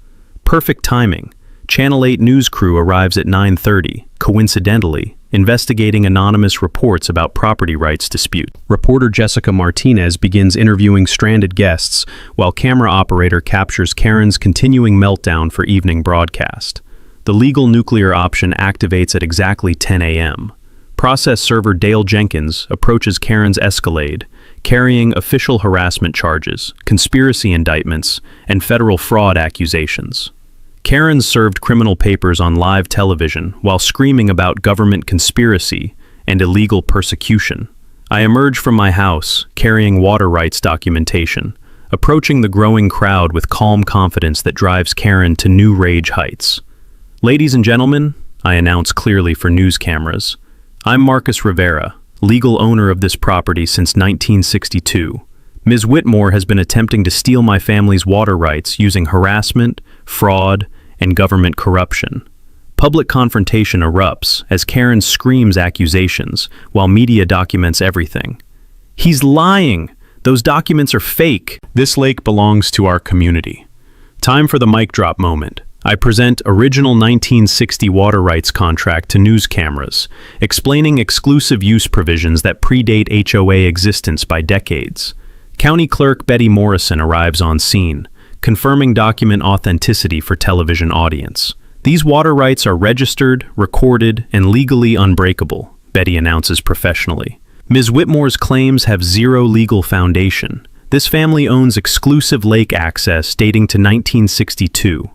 Perfect timing. Channel 8 news crew arrives at 9:30, coincidentally, investigating anonymous reports about property rights dispute. Reporter Jessica Martinez begins interviewing stranded guests, while camera operator captures Karen's continuing meltdown for evening broadcast. The legal nuclear option activates at exactly 10 a.m. Process server Dale Jenkins approaches Karen's Escalade, carrying official harassment charges, conspiracy indictments, and federal fraud accusations. Karen served criminal papers on live television while screaming about government conspiracy and illegal persecution. I emerge from my house, carrying water rights documentation, approaching the growing crowd with calm confidence that drives Karen to new rage heights. Ladies and gentlemen, I announce clearly for news cameras, I'm Marcus Rivera, legal owner of this property since 1962. Ms. Whitmore has been attempting to steal my family's water rights using harassment, fraud, and government corruption. Public confrontation erupts as Karen screams accusations while media documents everything. He's lying! Those documents are fake! This lake belongs to our community. Time for the mic drop moment. I present original 1960 water rights contract to news cameras, explaining exclusive use provisions that predate HOA existence by decades. County Clerk Betty Morrison arrives on scene, confirming document authenticity for television audience. These water rights are registered, recorded, and legally unbreakable, Betty announces professionally. Ms. Whitmore's claims have zero legal foundation. This family owns exclusive lake access dating to 1962.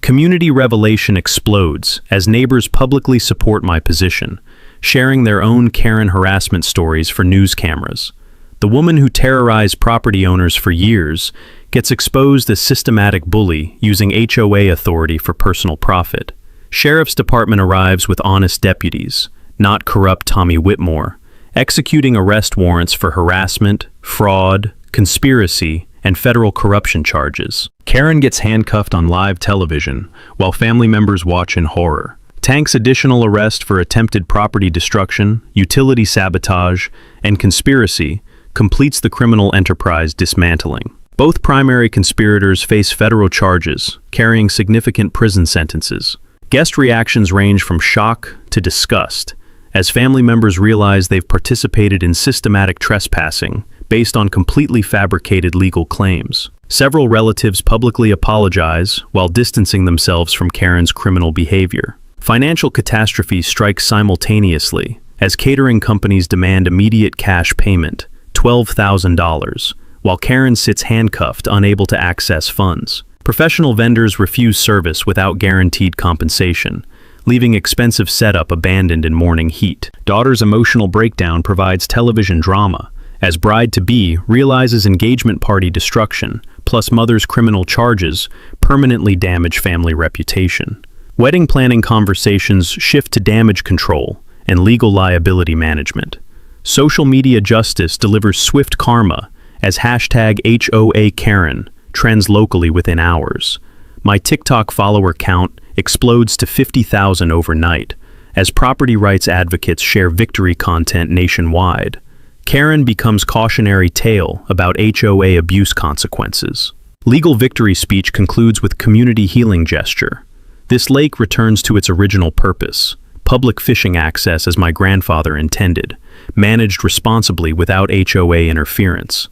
Community revelation explodes as neighbors publicly support my position, sharing their own Karen harassment stories for news cameras. The woman who terrorized property owners for years gets exposed as systematic bully using HOA authority for personal profit. Sheriff's Department arrives with honest deputies, not corrupt Tommy Whitmore, executing arrest warrants for harassment, fraud, conspiracy, and federal corruption charges. Karen gets handcuffed on live television while family members watch in horror. Tank's additional arrest for attempted property destruction, utility sabotage, and conspiracy completes the criminal enterprise dismantling. Both primary conspirators face federal charges, carrying significant prison sentences. Guest reactions range from shock to disgust, as family members realize they've participated in systematic trespassing based on completely fabricated legal claims. Several relatives publicly apologize while distancing themselves from Karen's criminal behavior. Financial catastrophe strikes simultaneously, as catering companies demand immediate cash payment, $12,000, while Karen sits handcuffed, unable to access funds. Professional vendors refuse service without guaranteed compensation, leaving expensive setup abandoned in morning heat. Daughter's emotional breakdown provides television drama, as bride-to-be realizes engagement party destruction, plus mother's criminal charges, permanently damage family reputation. Wedding planning conversations shift to damage control and legal liability management. Social media justice delivers swift karma as hashtag HOA Karen trends locally within hours. My TikTok follower count explodes to 50,000 overnight as property rights advocates share victory content nationwide. Karen becomes cautionary tale about HOA abuse consequences. Legal victory speech concludes with community healing gesture. This lake returns to its original purpose, public fishing access as my grandfather intended, managed responsibly without HOA interference.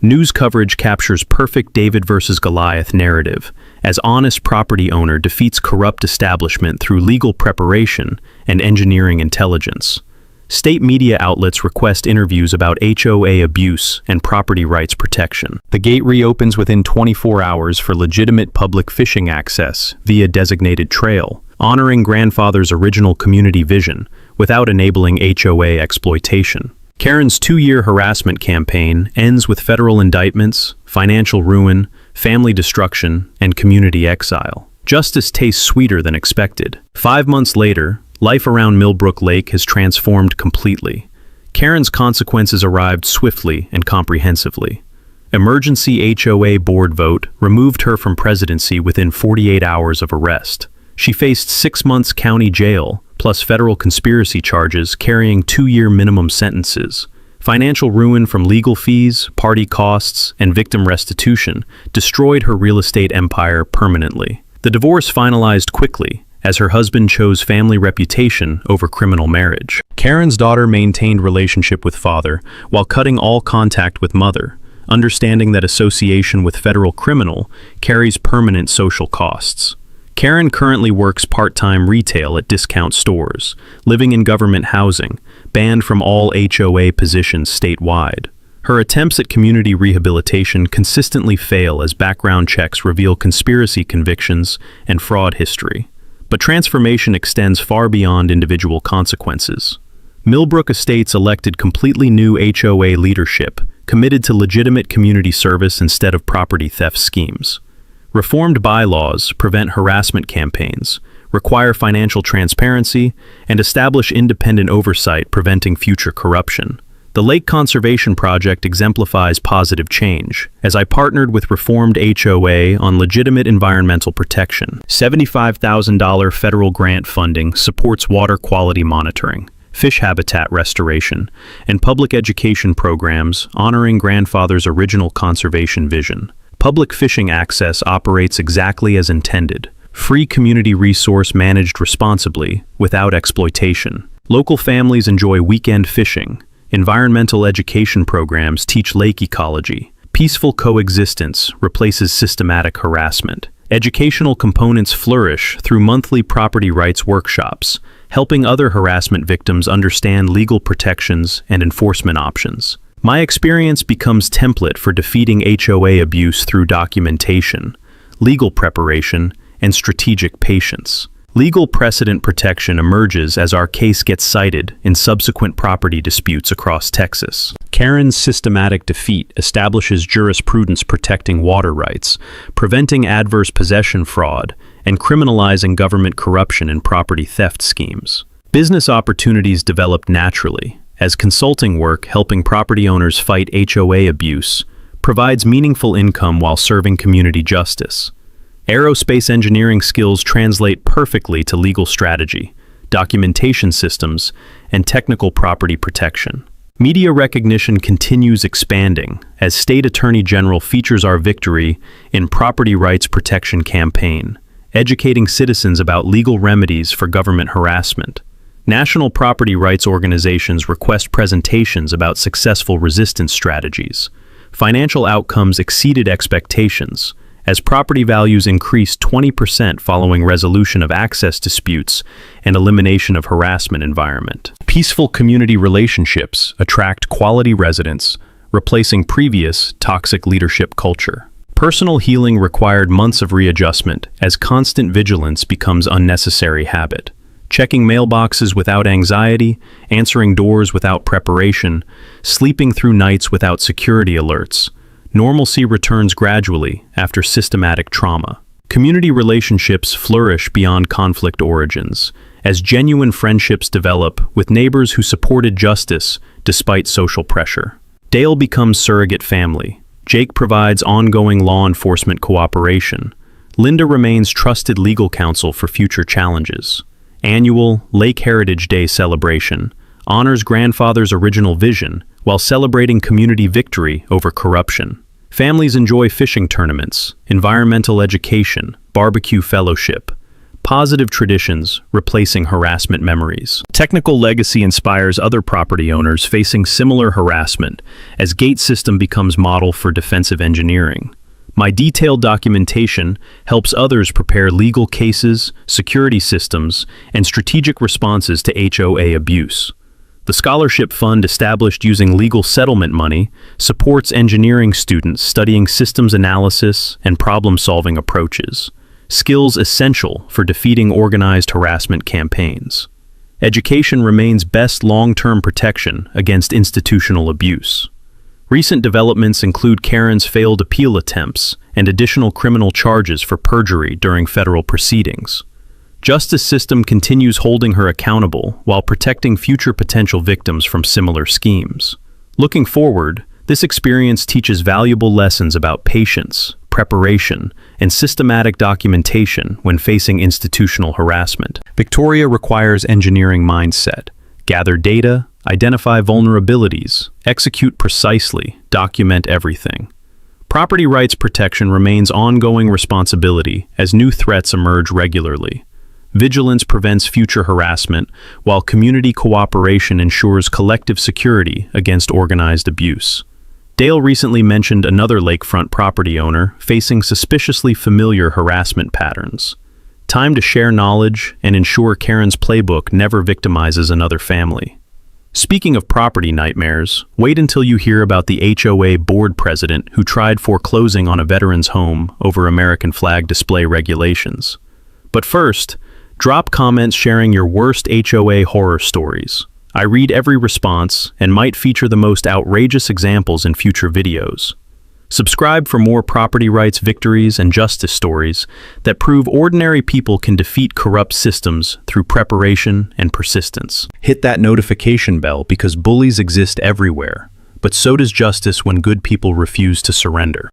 News coverage captures perfect David versus Goliath narrative, as honest property owner defeats corrupt establishment through legal preparation and engineering intelligence. State media outlets request interviews about HOA abuse and property rights protection. The gate reopens within 24 hours for legitimate public fishing access via designated trail, honoring grandfather's original community vision without enabling HOA exploitation. Karen's 2-year harassment campaign ends with federal indictments, financial ruin, family destruction, and community exile. Justice tastes sweeter than expected. 5 months later, life around Millbrook Lake has transformed completely. Karen's consequences arrived swiftly and comprehensively. Emergency HOA board vote removed her from presidency within 48 hours of arrest. She faced 6 months county jail, plus federal conspiracy charges carrying 2-year minimum sentences. Financial ruin from legal fees, party costs, and victim restitution destroyed her real estate empire permanently. The divorce finalized quickly, as her husband chose family reputation over criminal marriage. Karen's daughter maintained relationship with father while cutting all contact with mother, understanding that association with federal criminal carries permanent social costs. Karen currently works part-time retail at discount stores, living in government housing, banned from all HOA positions statewide. Her attempts at community rehabilitation consistently fail as background checks reveal conspiracy convictions and fraud history. But transformation extends far beyond individual consequences. Millbrook Estates elected completely new HOA leadership, committed to legitimate community service instead of property theft schemes. Reformed bylaws prevent harassment campaigns, require financial transparency, and establish independent oversight preventing future corruption. The Lake Conservation Project exemplifies positive change, as I partnered with Reformed HOA on legitimate environmental protection. $75,000 federal grant funding supports water quality monitoring, fish habitat restoration, and public education programs honoring grandfather's original conservation vision. Public fishing access operates exactly as intended. Free community resource managed responsibly, without exploitation. Local families enjoy weekend fishing. Environmental education programs teach lake ecology. Peaceful coexistence replaces systematic harassment. Educational components flourish through monthly property rights workshops, helping other harassment victims understand legal protections and enforcement options. My experience becomes template for defeating HOA abuse through documentation, legal preparation, and strategic patience. Legal precedent protection emerges as our case gets cited in subsequent property disputes across Texas. Karen's systematic defeat establishes jurisprudence protecting water rights, preventing adverse possession fraud, and criminalizing government corruption in property theft schemes. Business opportunities developed naturally, as consulting work helping property owners fight HOA abuse provides meaningful income while serving community justice. Aerospace engineering skills translate perfectly to legal strategy, documentation systems, and technical property protection. Media recognition continues expanding as State Attorney General features our victory in Property Rights Protection Campaign, educating citizens about legal remedies for government harassment. National property rights organizations request presentations about successful resistance strategies. Financial outcomes exceeded expectations, as property values increased 20% following resolution of access disputes and elimination of harassment environment. Peaceful community relationships attract quality residents, replacing previous toxic leadership culture. Personal healing required months of readjustment as constant vigilance becomes unnecessary habit. Checking mailboxes without anxiety, answering doors without preparation, sleeping through nights without security alerts. Normalcy returns gradually after systematic trauma. Community relationships flourish beyond conflict origins, as genuine friendships develop with neighbors who supported justice despite social pressure. Dale becomes surrogate family. Jake provides ongoing law enforcement cooperation. Linda remains trusted legal counsel for future challenges. Annual Lake Heritage Day celebration honors grandfather's original vision while celebrating community victory over corruption. Families enjoy fishing tournaments, environmental education, barbecue fellowship, positive traditions replacing harassment memories. Technical legacy inspires other property owners facing similar harassment as gate system becomes model for defensive engineering. My detailed documentation helps others prepare legal cases, security systems, and strategic responses to HOA abuse. The scholarship fund established using legal settlement money supports engineering students studying systems analysis and problem-solving approaches, skills essential for defeating organized harassment campaigns. Education remains best long-term protection against institutional abuse. Recent developments include Karen's failed appeal attempts and additional criminal charges for perjury during federal proceedings. Justice system continues holding her accountable while protecting future potential victims from similar schemes. Looking forward, this experience teaches valuable lessons about patience, preparation, and systematic documentation when facing institutional harassment. Victoria requires engineering mindset. Gather data, identify vulnerabilities, execute precisely, document everything. Property rights protection remains ongoing responsibility as new threats emerge regularly. Vigilance prevents future harassment, while community cooperation ensures collective security against organized abuse. Dale recently mentioned another lakefront property owner facing suspiciously familiar harassment patterns. Time to share knowledge and ensure Karen's playbook never victimizes another family. Speaking of property nightmares, wait until you hear about the HOA board president who tried foreclosing on a veteran's home over American flag display regulations. But first, drop comments sharing your worst HOA horror stories. I read every response and might feature the most outrageous examples in future videos. Subscribe for more property rights victories and justice stories that prove ordinary people can defeat corrupt systems through preparation and persistence. Hit that notification bell because bullies exist everywhere, but so does justice when good people refuse to surrender.